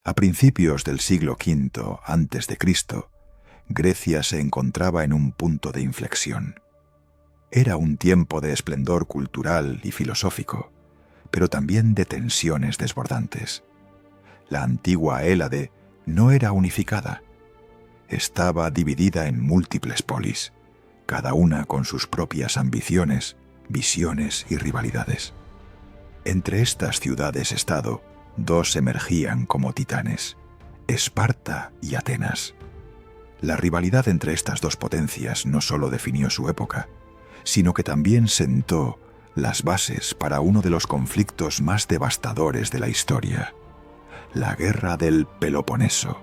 A principios del siglo V a.C., Grecia se encontraba en un punto de inflexión. Era un tiempo de esplendor cultural y filosófico, pero también de tensiones desbordantes. La antigua Hélade no era unificada. Estaba dividida en múltiples polis, cada una con sus propias ambiciones, visiones y rivalidades. Entre estas ciudades-estado, dos emergían como titanes: Esparta y Atenas. La rivalidad entre estas dos potencias no solo definió su época, sino que también sentó las bases para uno de los conflictos más devastadores de la historia: la Guerra del Peloponeso.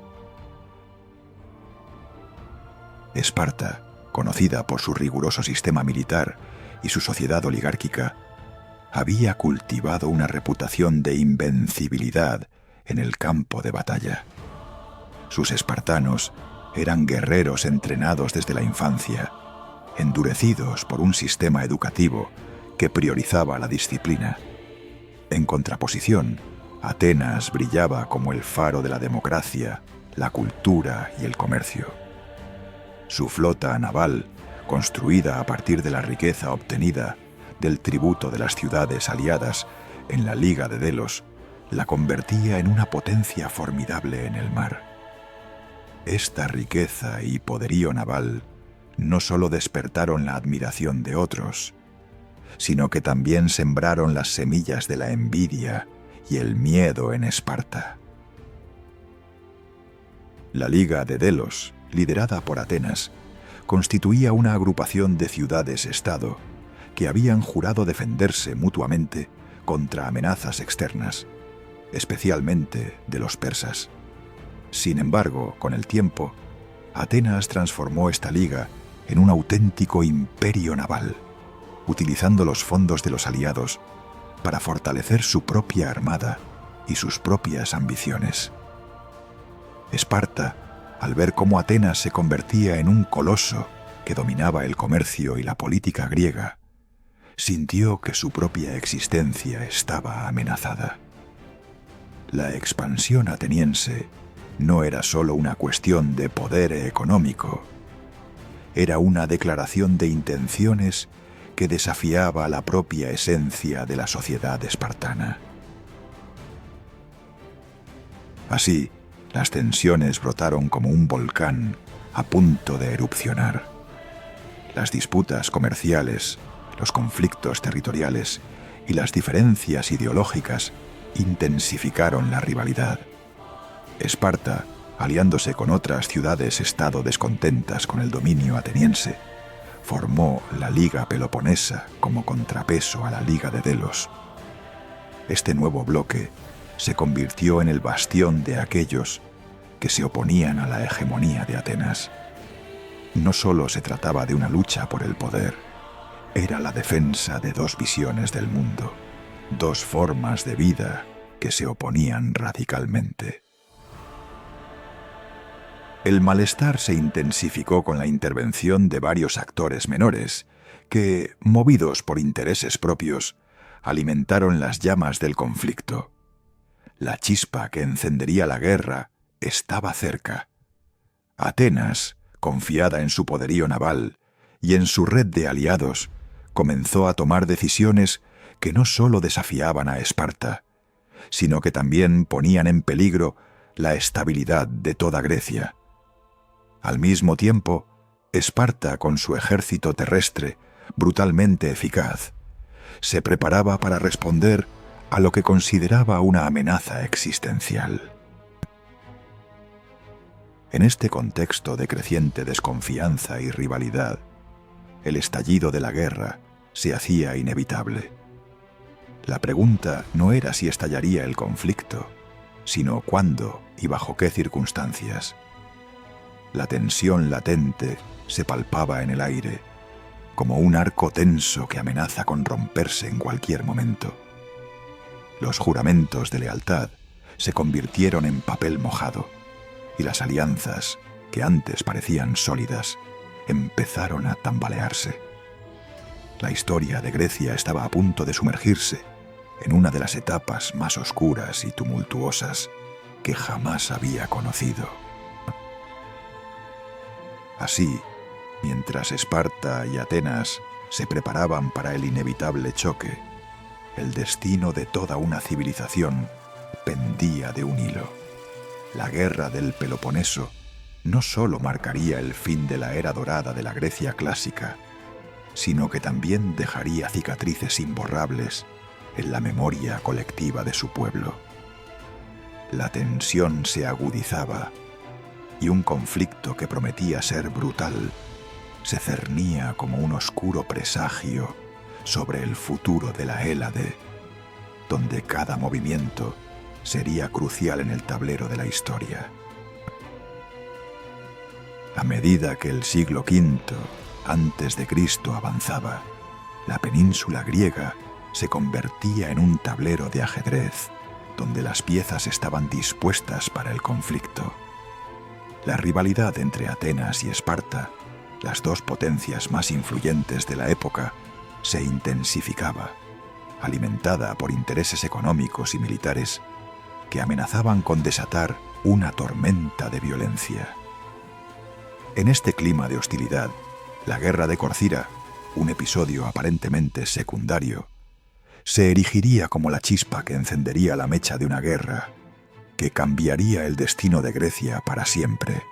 Esparta, conocida por su riguroso sistema militar y su sociedad oligárquica, había cultivado una reputación de invencibilidad en el campo de batalla. Sus espartanos eran guerreros entrenados desde la infancia, endurecidos por un sistema educativo que priorizaba la disciplina. En contraposición, Atenas brillaba como el faro de la democracia, la cultura y el comercio. Su flota naval, construida a partir de la riqueza obtenida del tributo de las ciudades aliadas en la Liga de Delos, la convertía en una potencia formidable en el mar. Esta riqueza y poderío naval no solo despertaron la admiración de otros, sino que también sembraron las semillas de la envidia y el miedo en Esparta. La Liga de Delos, liderada por Atenas, constituía una agrupación de ciudades-estado que habían jurado defenderse mutuamente contra amenazas externas, especialmente de los persas. Sin embargo, con el tiempo, Atenas transformó esta liga en un auténtico imperio naval, utilizando los fondos de los aliados para fortalecer su propia armada y sus propias ambiciones. Esparta, al ver cómo Atenas se convertía en un coloso que dominaba el comercio y la política griega, sintió que su propia existencia estaba amenazada. La expansión ateniense no era solo una cuestión de poder económico, era una declaración de intenciones que desafiaba la propia esencia de la sociedad espartana. Así, las tensiones brotaron como un volcán a punto de erupcionar. Las disputas comerciales, los conflictos territoriales y las diferencias ideológicas intensificaron la rivalidad. Esparta, aliándose con otras ciudades-estado descontentas con el dominio ateniense, formó la Liga Peloponesa como contrapeso a la Liga de Delos. Este nuevo bloque se convirtió en el bastión de aquellos que se oponían a la hegemonía de Atenas. No solo se trataba de una lucha por el poder, era la defensa de dos visiones del mundo, dos formas de vida que se oponían radicalmente. El malestar se intensificó con la intervención de varios actores menores que, movidos por intereses propios, alimentaron las llamas del conflicto. La chispa que encendería la guerra estaba cerca. Atenas, confiada en su poderío naval y en su red de aliados, comenzó a tomar decisiones que no solo desafiaban a Esparta, sino que también ponían en peligro la estabilidad de toda Grecia. Al mismo tiempo, Esparta, con su ejército terrestre brutalmente eficaz, se preparaba para responder a lo que consideraba una amenaza existencial. En este contexto de creciente desconfianza y rivalidad, el estallido de la guerra se hacía inevitable. La pregunta no era si estallaría el conflicto, sino cuándo y bajo qué circunstancias. La tensión latente se palpaba en el aire, como un arco tenso que amenaza con romperse en cualquier momento. Los juramentos de lealtad se convirtieron en papel mojado, y las alianzas, que antes parecían sólidas, empezaron a tambalearse. La historia de Grecia estaba a punto de sumergirse en una de las etapas más oscuras y tumultuosas que jamás había conocido. Así, mientras Esparta y Atenas se preparaban para el inevitable choque, el destino de toda una civilización pendía de un hilo. La guerra del Peloponeso no solo marcaría el fin de la era dorada de la Grecia clásica, sino que también dejaría cicatrices imborrables en la memoria colectiva de su pueblo. La tensión se agudizaba y un conflicto que prometía ser brutal se cernía como un oscuro presagio sobre el futuro de la Hélade, donde cada movimiento sería crucial en el tablero de la historia. A medida que el siglo V a.C. avanzaba, la península griega se convertía en un tablero de ajedrez, donde las piezas estaban dispuestas para el conflicto. La rivalidad entre Atenas y Esparta, las dos potencias más influyentes de la época, se intensificaba, alimentada por intereses económicos y militares que amenazaban con desatar una tormenta de violencia. En este clima de hostilidad, la guerra de Corcira, un episodio aparentemente secundario, se erigiría como la chispa que encendería la mecha de una guerra que cambiaría el destino de Grecia para siempre.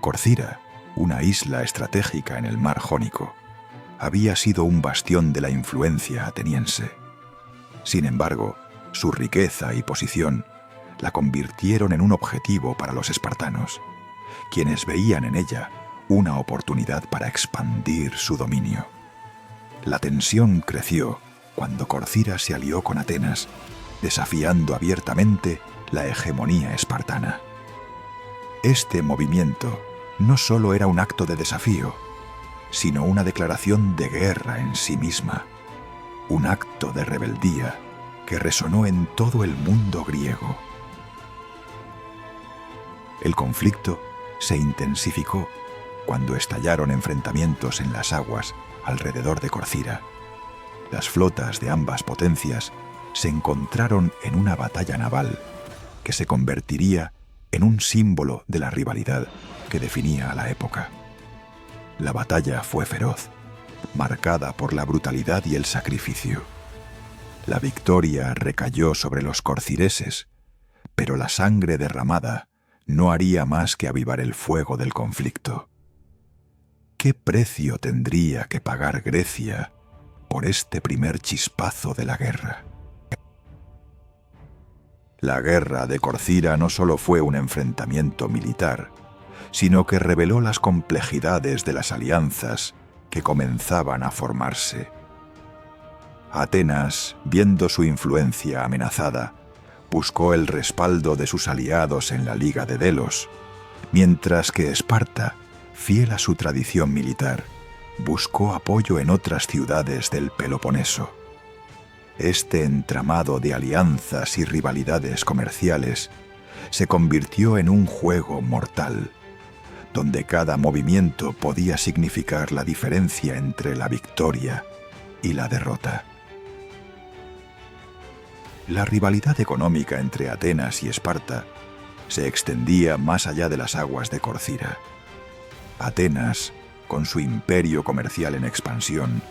Corcira, una isla estratégica en el mar Jónico, había sido un bastión de la influencia ateniense. Sin embargo, su riqueza y posición la convirtieron en un objetivo para los espartanos, quienes veían en ella una oportunidad para expandir su dominio. La tensión creció cuando Corcira se alió con Atenas, desafiando abiertamente la hegemonía espartana. Este movimiento no solo era un acto de desafío, sino una declaración de guerra en sí misma, un acto de rebeldía que resonó en todo el mundo griego. El conflicto se intensificó cuando estallaron enfrentamientos en las aguas alrededor de Corcira. Las flotas de ambas potencias se encontraron en una batalla naval que se convertiría en un símbolo de la rivalidad que definía a la época. La batalla fue feroz, marcada por la brutalidad y el sacrificio. La victoria recayó sobre los corcireses, pero la sangre derramada no haría más que avivar el fuego del conflicto. ¿Qué precio tendría que pagar Grecia por este primer chispazo de la guerra? La guerra de Corcira no solo fue un enfrentamiento militar, sino que reveló las complejidades de las alianzas que comenzaban a formarse. Atenas, viendo su influencia amenazada, buscó el respaldo de sus aliados en la Liga de Delos, mientras que Esparta, fiel a su tradición militar, buscó apoyo en otras ciudades del Peloponeso. Este entramado de alianzas y rivalidades comerciales se convirtió en un juego mortal, donde cada movimiento podía significar la diferencia entre la victoria y la derrota. La rivalidad económica entre Atenas y Esparta se extendía más allá de las aguas de Corcira. Atenas, con su imperio comercial en expansión,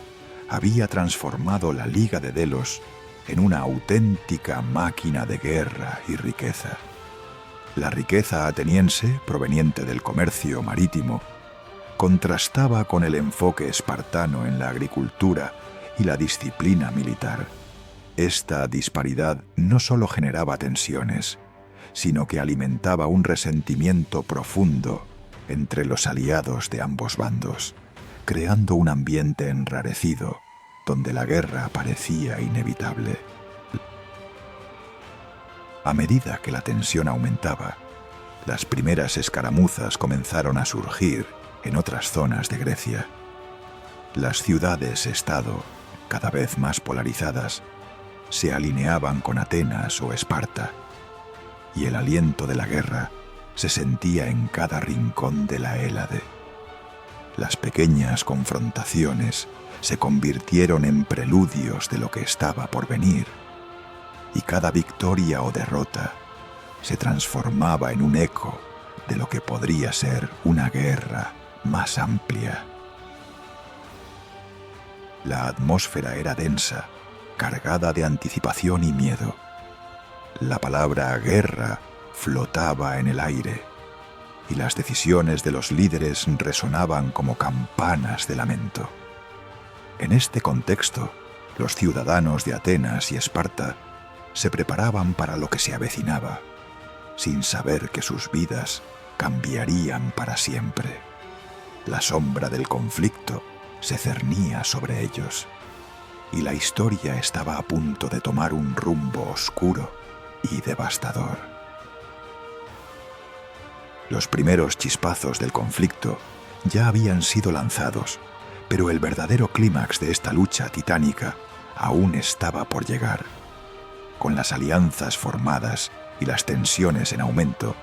había transformado la Liga de Delos en una auténtica máquina de guerra y riqueza. La riqueza ateniense, proveniente del comercio marítimo, contrastaba con el enfoque espartano en la agricultura y la disciplina militar. Esta disparidad no solo generaba tensiones, sino que alimentaba un resentimiento profundo entre los aliados de ambos bandos, creando un ambiente enrarecido donde la guerra parecía inevitable. A medida que la tensión aumentaba, las primeras escaramuzas comenzaron a surgir en otras zonas de Grecia. Las ciudades-estado, cada vez más polarizadas, se alineaban con Atenas o Esparta, y el aliento de la guerra se sentía en cada rincón de la Hélade. Las pequeñas confrontaciones se convirtieron en preludios de lo que estaba por venir, y cada victoria o derrota se transformaba en un eco de lo que podría ser una guerra más amplia. La atmósfera era densa, cargada de anticipación y miedo. La palabra guerra flotaba en el aire, y las decisiones de los líderes resonaban como campanas de lamento. En este contexto, los ciudadanos de Atenas y Esparta se preparaban para lo que se avecinaba, sin saber que sus vidas cambiarían para siempre. La sombra del conflicto se cernía sobre ellos, y la historia estaba a punto de tomar un rumbo oscuro y devastador. Los primeros chispazos del conflicto ya habían sido lanzados, pero el verdadero clímax de esta lucha titánica aún estaba por llegar. Con las alianzas formadas y las tensiones en aumento,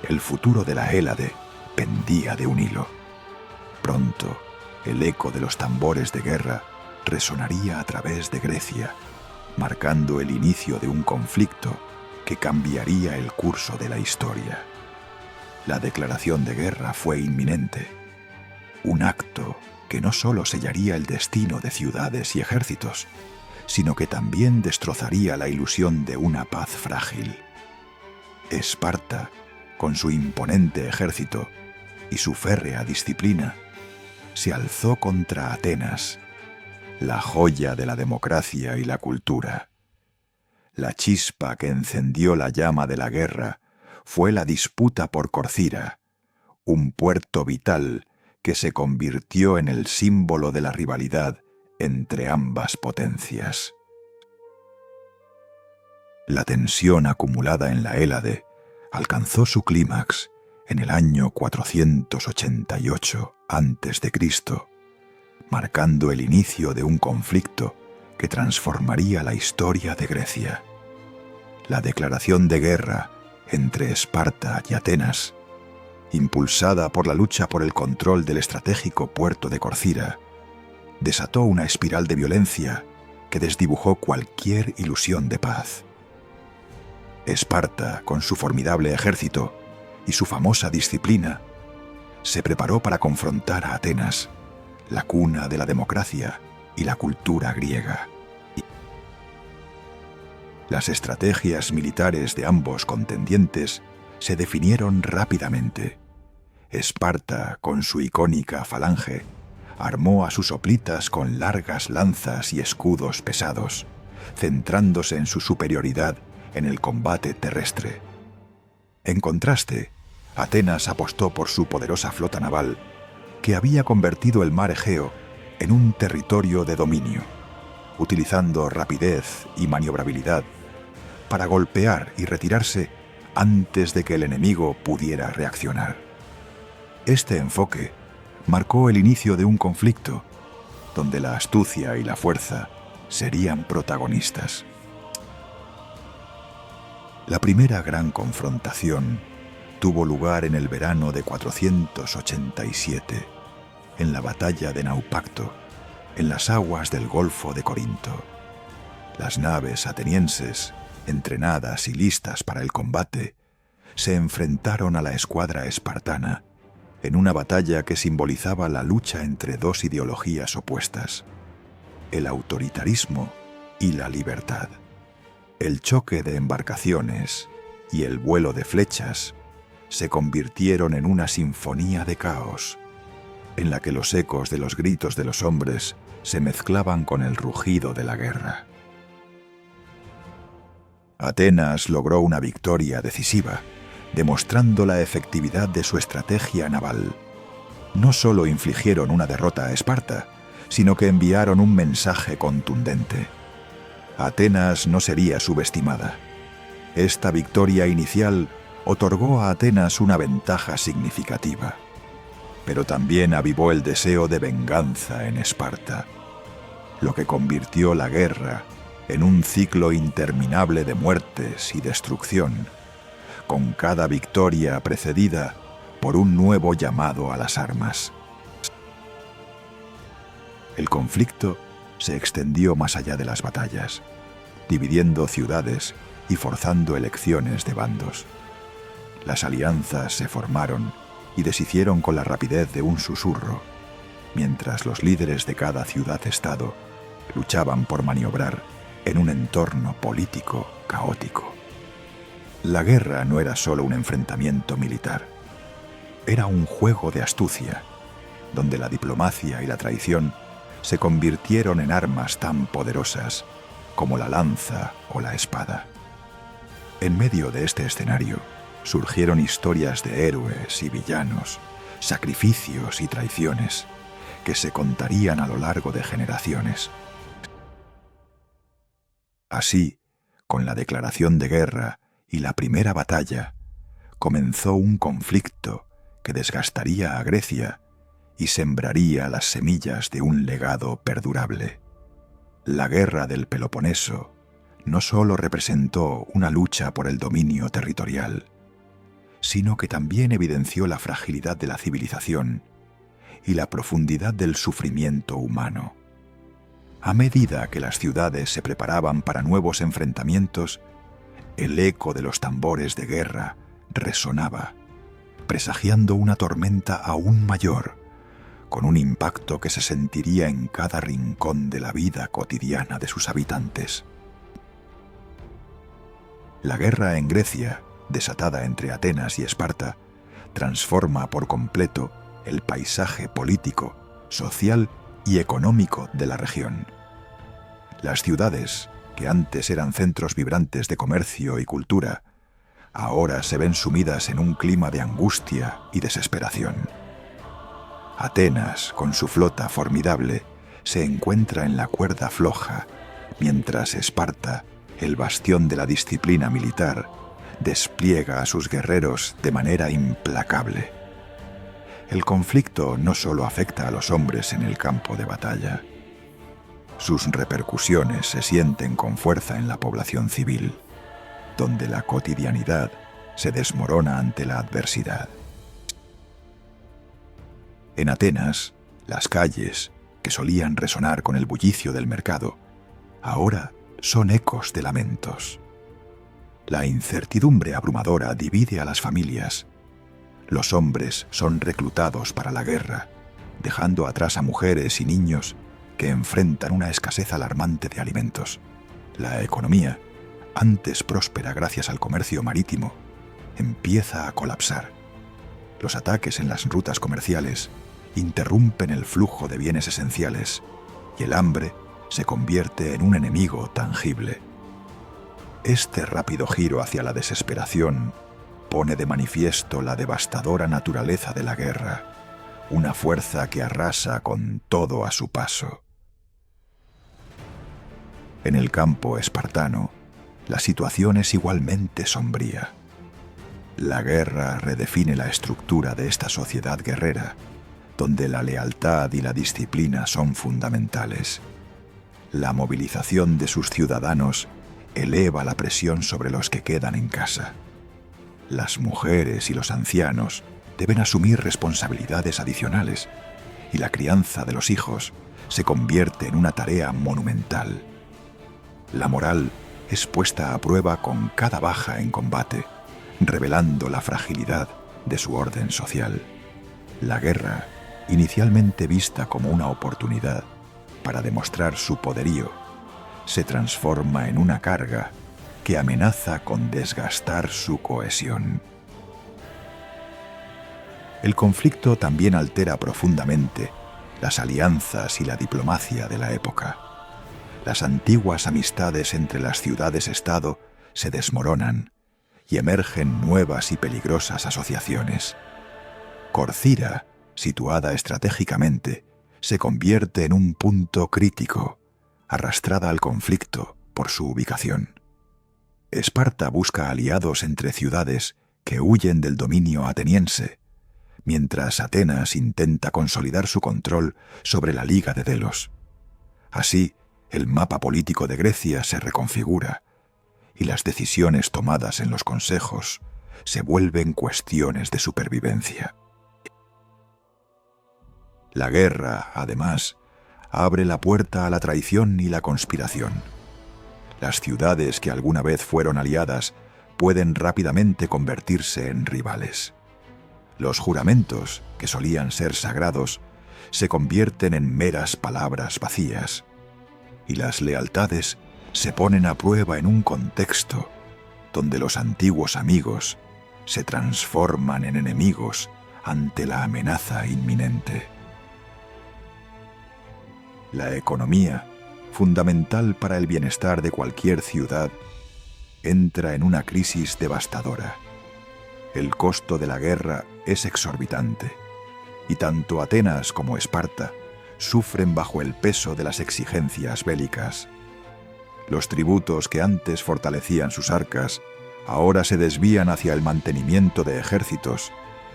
el futuro de la Hélade pendía de un hilo. Pronto, el eco de los tambores de guerra resonaría a través de Grecia, marcando el inicio de un conflicto que cambiaría el curso de la historia. La declaración de guerra fue inminente, un acto que no solo sellaría el destino de ciudades y ejércitos, sino que también destrozaría la ilusión de una paz frágil. Esparta, con su imponente ejército y su férrea disciplina, se alzó contra Atenas, la joya de la democracia y la cultura. La chispa que encendió la llama de la guerra fue la disputa por Corcira, un puerto vital que se convirtió en el símbolo de la rivalidad entre ambas potencias. La tensión acumulada en la Hélade alcanzó su clímax en el año 488 a.C., marcando el inicio de un conflicto que transformaría la historia de Grecia. La declaración de guerra entre Esparta y Atenas, impulsada por la lucha por el control del estratégico puerto de Corcira, desató una espiral de violencia que desdibujó cualquier ilusión de paz. Esparta, con su formidable ejército y su famosa disciplina, se preparó para confrontar a Atenas, la cuna de la democracia y la cultura griega. Las estrategias militares de ambos contendientes se definieron rápidamente. Esparta, con su icónica falange, armó a sus hoplitas con largas lanzas y escudos pesados, centrándose en su superioridad en el combate terrestre. En contraste, Atenas apostó por su poderosa flota naval, que había convertido el mar Egeo en un territorio de dominio, utilizando rapidez y maniobrabilidad para golpear y retirarse antes de que el enemigo pudiera reaccionar. Este enfoque marcó el inicio de un conflicto donde la astucia y la fuerza serían protagonistas. La primera gran confrontación tuvo lugar en el verano de 487, en la batalla de Naupacto, en las aguas del Golfo de Corinto. Las naves atenienses, entrenadas y listas para el combate, se enfrentaron a la escuadra espartana en una batalla que simbolizaba la lucha entre dos ideologías opuestas, el autoritarismo y la libertad. El choque de embarcaciones y el vuelo de flechas se convirtieron en una sinfonía de caos, en la que los ecos de los gritos de los hombres se mezclaban con el rugido de la guerra. Atenas logró una victoria decisiva, demostrando la efectividad de su estrategia naval. No solo infligieron una derrota a Esparta, sino que enviaron un mensaje contundente. Atenas no sería subestimada. Esta victoria inicial otorgó a Atenas una ventaja significativa, pero también avivó el deseo de venganza en Esparta, lo que convirtió la guerra en un ciclo interminable de muertes y destrucción, con cada victoria precedida por un nuevo llamado a las armas. El conflicto se extendió más allá de las batallas. dividiendo ciudades y forzando elecciones de bandos. Las alianzas se formaron y deshicieron con la rapidez de un susurro, mientras los líderes de cada ciudad-estado luchaban por maniobrar en un entorno político caótico. La guerra no era solo un enfrentamiento militar, era un juego de astucia, donde la diplomacia y la traición se convirtieron en armas tan poderosas como la lanza o la espada. En medio de este escenario surgieron historias de héroes y villanos, sacrificios y traiciones, que se contarían a lo largo de generaciones. Así, con la declaración de guerra y la primera batalla, comenzó un conflicto que desgastaría a Grecia y sembraría las semillas de un legado perdurable. La guerra del Peloponeso no solo representó una lucha por el dominio territorial, sino que también evidenció la fragilidad de la civilización y la profundidad del sufrimiento humano. A medida que las ciudades se preparaban para nuevos enfrentamientos, el eco de los tambores de guerra resonaba, presagiando una tormenta aún mayor, con un impacto que se sentiría en cada rincón de la vida cotidiana de sus habitantes. La guerra en Grecia, desatada entre Atenas y Esparta, transforma por completo el paisaje político, social y económico de la región. Las ciudades, que antes eran centros vibrantes de comercio y cultura, ahora se ven sumidas en un clima de angustia y desesperación. Atenas, con su flota formidable, se encuentra en la cuerda floja, mientras Esparta, el bastión de la disciplina militar, despliega a sus guerreros de manera implacable. El conflicto no solo afecta a los hombres en el campo de batalla. Sus repercusiones se sienten con fuerza en la población civil, donde la cotidianidad se desmorona ante la adversidad. En Atenas, las calles, que solían resonar con el bullicio del mercado, ahora son ecos de lamentos. La incertidumbre abrumadora divide a las familias. Los hombres son reclutados para la guerra, dejando atrás a mujeres y niños que enfrentan una escasez alarmante de alimentos. La economía, antes próspera gracias al comercio marítimo, empieza a colapsar. Los ataques en las rutas comerciales interrumpen el flujo de bienes esenciales y el hambre se convierte en un enemigo tangible. Este rápido giro hacia la desesperación pone de manifiesto la devastadora naturaleza de la guerra, una fuerza que arrasa con todo a su paso. En el campo espartano, la situación es igualmente sombría. La guerra redefine la estructura de esta sociedad guerrera, donde la lealtad y la disciplina son fundamentales. La movilización de sus ciudadanos eleva la presión sobre los que quedan en casa. Las mujeres y los ancianos deben asumir responsabilidades adicionales, y la crianza de los hijos se convierte en una tarea monumental. La moral es puesta a prueba con cada baja en combate, revelando la fragilidad de su orden social. La guerra, inicialmente vista como una oportunidad para demostrar su poderío, se transforma en una carga que amenaza con desgastar su cohesión. El conflicto también altera profundamente las alianzas y la diplomacia de la época. Las antiguas amistades entre las ciudades-estado se desmoronan y emergen nuevas y peligrosas asociaciones. Corcira, situada estratégicamente, se convierte en un punto crítico, arrastrada al conflicto por su ubicación. Esparta busca aliados entre ciudades que huyen del dominio ateniense, mientras Atenas intenta consolidar su control sobre la Liga de Delos. Así, el mapa político de Grecia se reconfigura, y las decisiones tomadas en los consejos se vuelven cuestiones de supervivencia. La guerra, además, abre la puerta a la traición y la conspiración. Las ciudades que alguna vez fueron aliadas pueden rápidamente convertirse en rivales. Los juramentos, que solían ser sagrados, se convierten en meras palabras vacías, y las lealtades se ponen a prueba en un contexto donde los antiguos amigos se transforman en enemigos ante la amenaza inminente. La economía, fundamental para el bienestar de cualquier ciudad, entra en una crisis devastadora. El costo de la guerra es exorbitante, y tanto Atenas como Esparta sufren bajo el peso de las exigencias bélicas. Los tributos que antes fortalecían sus arcas ahora se desvían hacia el mantenimiento de ejércitos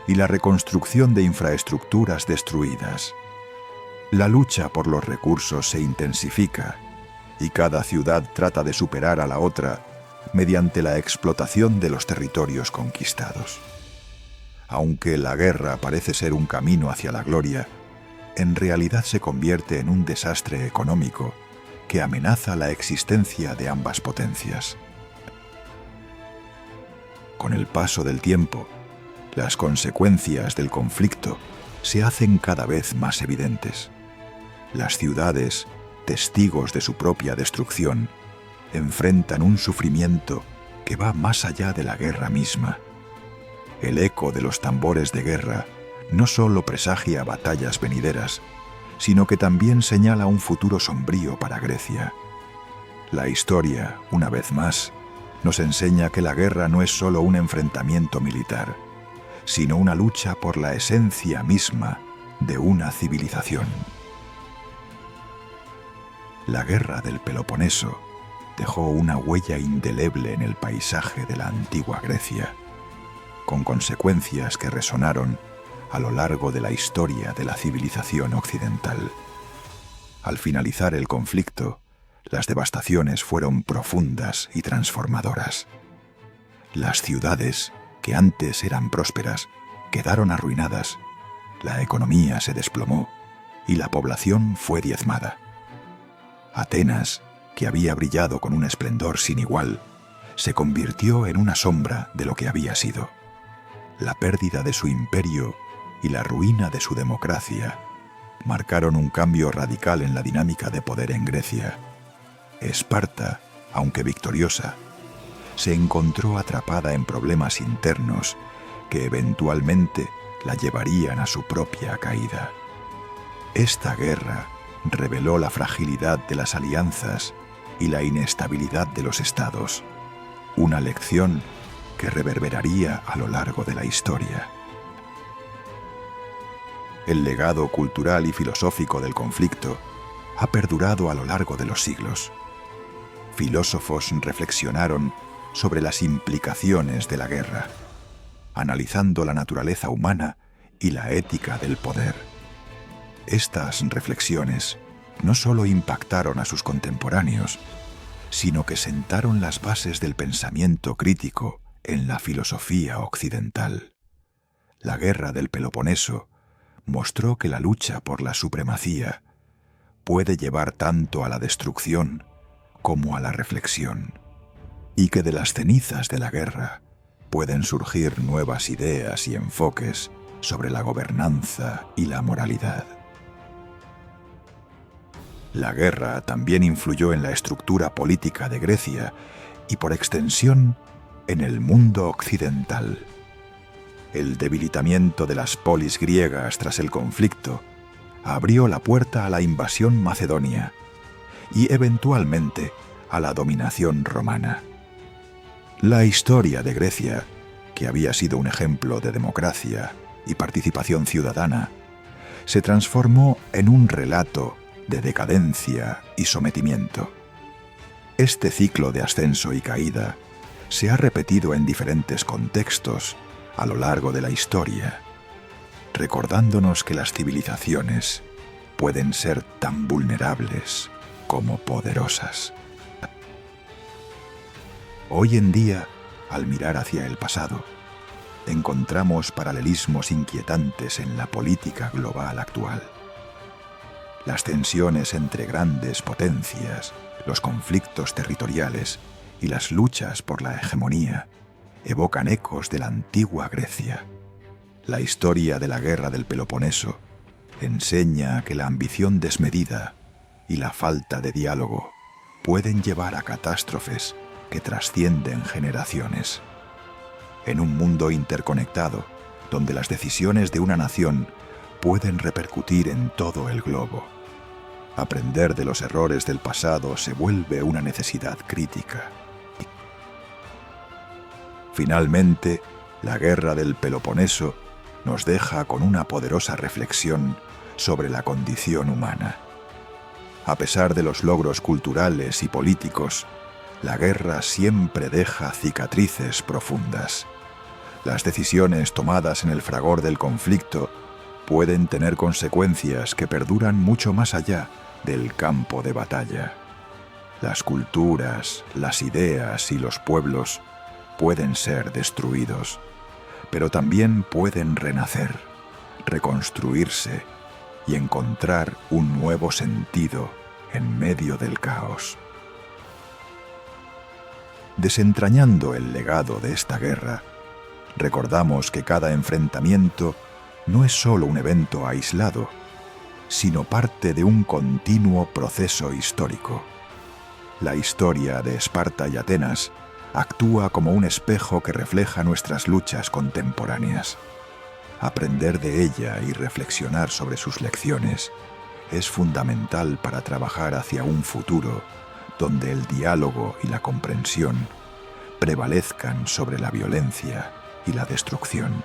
y la reconstrucción de infraestructuras destruidas. La lucha por los recursos se intensifica y cada ciudad trata de superar a la otra mediante la explotación de los territorios conquistados. Aunque la guerra parece ser un camino hacia la gloria, en realidad se convierte en un desastre económico que amenaza la existencia de ambas potencias. Con el paso del tiempo, las consecuencias del conflicto se hacen cada vez más evidentes. Las ciudades, testigos de su propia destrucción, enfrentan un sufrimiento que va más allá de la guerra misma. El eco de los tambores de guerra no solo presagia batallas venideras, sino que también señala un futuro sombrío para Grecia. La historia, una vez más, nos enseña que la guerra no es solo un enfrentamiento militar, sino una lucha por la esencia misma de una civilización. La guerra del Peloponeso dejó una huella indeleble en el paisaje de la antigua Grecia, con consecuencias que resonaron a lo largo de la historia de la civilización occidental. Al finalizar el conflicto, las devastaciones fueron profundas y transformadoras. Las ciudades, que antes eran prósperas, quedaron arruinadas, la economía se desplomó y la población fue diezmada. Atenas, que había brillado con un esplendor sin igual, se convirtió en una sombra de lo que había sido. La pérdida de su imperio y la ruina de su democracia marcaron un cambio radical en la dinámica de poder en Grecia. Esparta, aunque victoriosa, se encontró atrapada en problemas internos que eventualmente la llevarían a su propia caída. Esta guerra reveló la fragilidad de las alianzas y la inestabilidad de los estados, una lección que reverberaría a lo largo de la historia. El legado cultural y filosófico del conflicto ha perdurado a lo largo de los siglos. Filósofos reflexionaron sobre las implicaciones de la guerra, analizando la naturaleza humana y la ética del poder. Estas reflexiones no solo impactaron a sus contemporáneos, sino que sentaron las bases del pensamiento crítico en la filosofía occidental. La guerra del Peloponeso mostró que la lucha por la supremacía puede llevar tanto a la destrucción como a la reflexión, y que de las cenizas de la guerra pueden surgir nuevas ideas y enfoques sobre la gobernanza y la moralidad. La guerra también influyó en la estructura política de Grecia y, por extensión, en el mundo occidental. El debilitamiento de las polis griegas tras el conflicto abrió la puerta a la invasión macedonia y, eventualmente, a la dominación romana. La historia de Grecia, que había sido un ejemplo de democracia y participación ciudadana, se transformó en un relato de decadencia y sometimiento. Este ciclo de ascenso y caída se ha repetido en diferentes contextos a lo largo de la historia, recordándonos que las civilizaciones pueden ser tan vulnerables como poderosas. Hoy en día, al mirar hacia el pasado, encontramos paralelismos inquietantes en la política global actual. Las tensiones entre grandes potencias, los conflictos territoriales y las luchas por la hegemonía evocan ecos de la antigua Grecia. La historia de la guerra del Peloponeso enseña que la ambición desmedida y la falta de diálogo pueden llevar a catástrofes que trascienden generaciones. En un mundo interconectado, donde las decisiones de una nación pueden repercutir en todo el globo, aprender de los errores del pasado se vuelve una necesidad crítica. Finalmente, la guerra del Peloponeso nos deja con una poderosa reflexión sobre la condición humana. A pesar de los logros culturales y políticos, la guerra siempre deja cicatrices profundas. Las decisiones tomadas en el fragor del conflicto pueden tener consecuencias que perduran mucho más allá del campo de batalla. Las culturas, las ideas y los pueblos pueden ser destruidos, pero también pueden renacer, reconstruirse y encontrar un nuevo sentido en medio del caos. Desentrañando el legado de esta guerra, recordamos que cada enfrentamiento no es solo un evento aislado, sino parte de un continuo proceso histórico. La historia de Esparta y Atenas actúa como un espejo que refleja nuestras luchas contemporáneas. Aprender de ella y reflexionar sobre sus lecciones es fundamental para trabajar hacia un futuro donde el diálogo y la comprensión prevalezcan sobre la violencia y la destrucción.